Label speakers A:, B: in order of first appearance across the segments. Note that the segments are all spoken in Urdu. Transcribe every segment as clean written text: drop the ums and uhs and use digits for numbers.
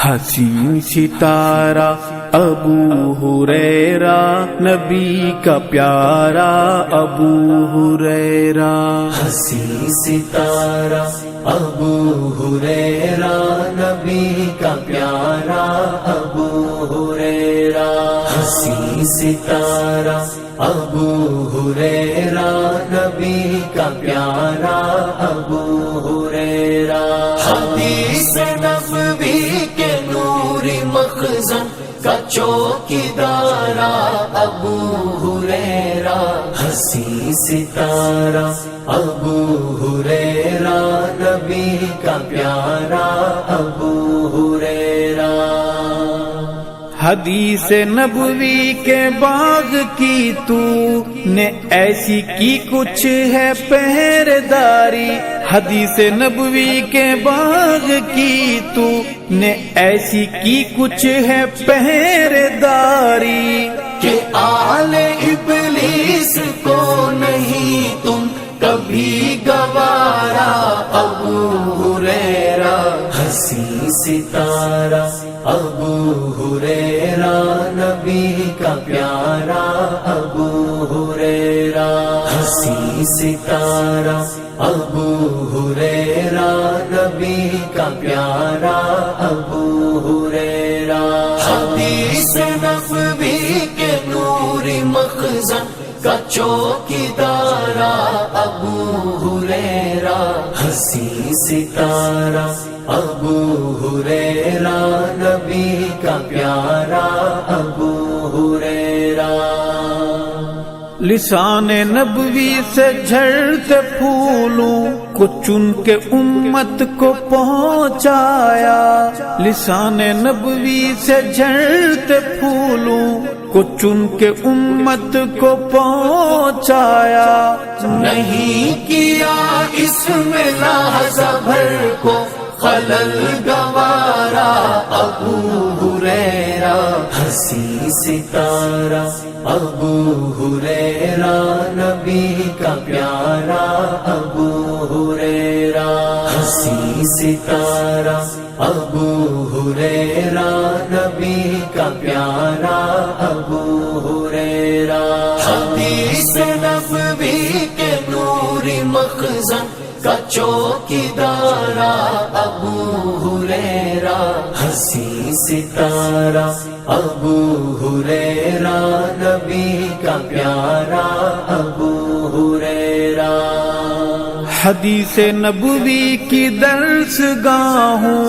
A: حسین ستارہ ابو ہریرہ نبی کا پیارا ابو ہریرہ،
B: حسین ستارہ ابو ہریرہ نبی کا پیارا ابو ہریرہ، حسین ستارہ ابو ہریرہ نبی کا پیارا ابو ہریرہ، حدیث نبوی کے نوری مخزن کا چوکیدار ابو ہریرہ، حسین ستارہ ابو ہریرہ نبی کا پیارا ابو ہریرہ،
A: حدیث نبوی کے باغ کی تو نے ایسی کی کچھ ہے پہرےداری، حدیث نبوی کے باغ کی تو نے ایسی کی کچھ ہے پہرےداری،
B: کہ آل ابلیس کو نہیں تم کبھی گوارا ابو ہریرہ، حسین ستارہ ابو ہریرہ نبی کا پیارا ابو ہریرہ، حسین ستارہ ابو ہریرہ نبی کا پیارا ابو ہریرہ، حدیث نبوی کے نوری مخزن کا چوکیدار ابو ہریرہ، حسین ستارہ ابو ہریرہ نبی کا پیارا ابو ہریرہ،
A: لسان نبوی سے جھڑتے پھولوں کو چن کے امت کو پہنچایا، لسان نبوی سے جھڑتے پھولوں کو چن کے امت کو پہنچایا،
B: نہیں کیا اس میں لحظہ بھر کو خلل گوارا ابو ہریرہ، حسین ستارہ ابو ہریرہ نبی کا پیارا ابو ہریرہ، حسین ستارہ ابو ہریرہ نبی کا پیارا ابو ہریرہ، حدیث نبوی کے نوری مخزن کا چوکیدار ابو ہریرہ، حسین ستارہ ابو ہریرہ نبی کا پیارا ابو ہریرہ،
A: حدیث نبوی کی درس گاہوں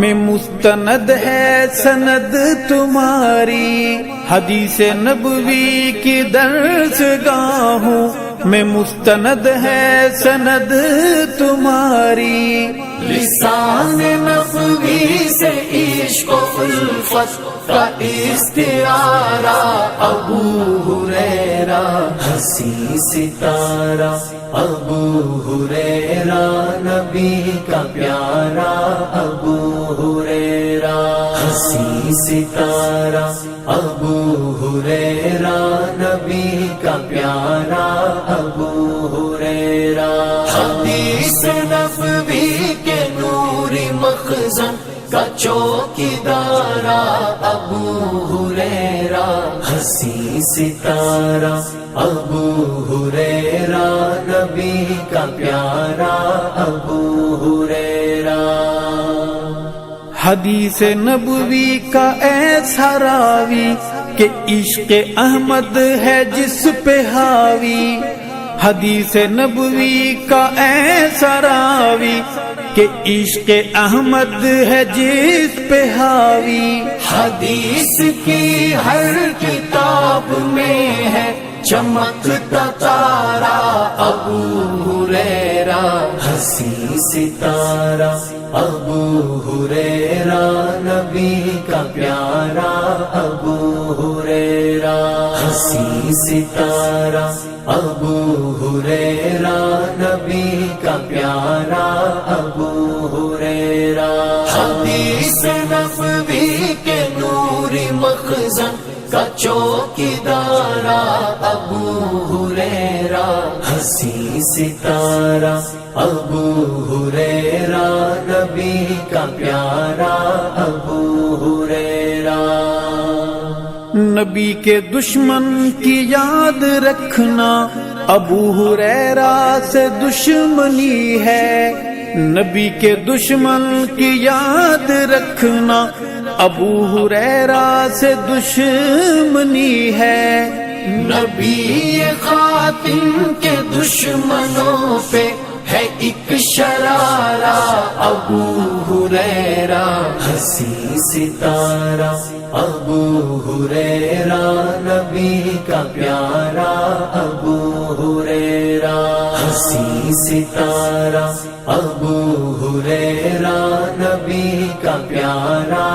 A: میں مستند ہے سند تمہاری، حدیث نبوی کی درس گاہوں میں مستند ہے سند تمہاری،
B: لسان نبوی سے عشق و الفت کا استعارہ ابو ہریرہ، حسین ستارہ ابو ہریرہ نبی کا پیارا ابو ہریرہ، حسین ستارہ ابو ہریرہ نبی کا پیارا ابو ہریرہ، حدیث نبوی کے نوری مخزن کا چوکیدار ابو ہریرہ، حسین ستارہ ابو ہریرہ نبی کا پیارا ابو ہریرہ،
A: حدیث نبوی کا ایسا راوی کہ عشق احمد ہے جس پہ حاوی، حدیث نبوی کا ایسا راوی کہ عشق احمد ہے جس پہ حاوی،
B: حدیث کی ہر کتاب میں ہے چمکتا تارا ابو ہریرہ، حسین ستارہ ابو ہریرہ نبی کا پیارا ابو ہریرہ، حسین ستارہ ابو ہریرہ نبی کا پیارا ابو ہریرہ، حدیث نبوی کے نوری مخزن کا چوکیدار ابو ہریرہ، حسین ستارہ ابو ہریرہ نبی نبی کا پیارا ابو ہریرہ۔
A: نبی کے دشمن کی یاد رکھنا ابو ہریرہ سے دشمنی ہے، نبی کے دشمن کی یاد رکھنا ابو ہریرہ سے دشمنی ہے۔
B: نبی خاتم کے دشمنوں پہ ہے ایک شرارہ ابو ہریرہ ہنسی ستارہ، ابو ہریرہ نبی کا پیارا ابو ہریرہ ہنسی ستارہ، ابو ہریرہ نبی کا پیارا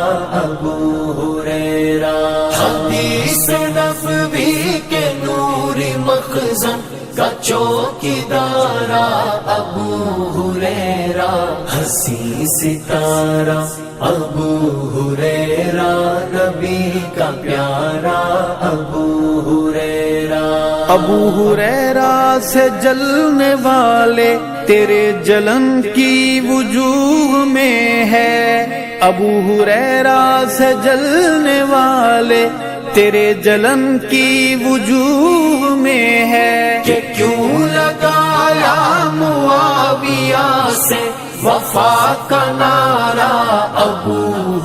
B: ابو ہریرہ۔ حدیث نبوی کے نور مخزن کا چوکیدارہ ابو ہریرہ ہنسی ستارہ، ابو ہریرہ نبی کا پیارا ابو ہریرہ۔
A: ابو ہریرہ سے جلنے والے تیرے جلن کی وجوہ میں ہے، ابو ہریرہ سے جلنے والے تیرے جلن کی وجوہ میں ہے۔
B: کہ کیوں لگایا معاویہ سے وفا کا نعرہ ابو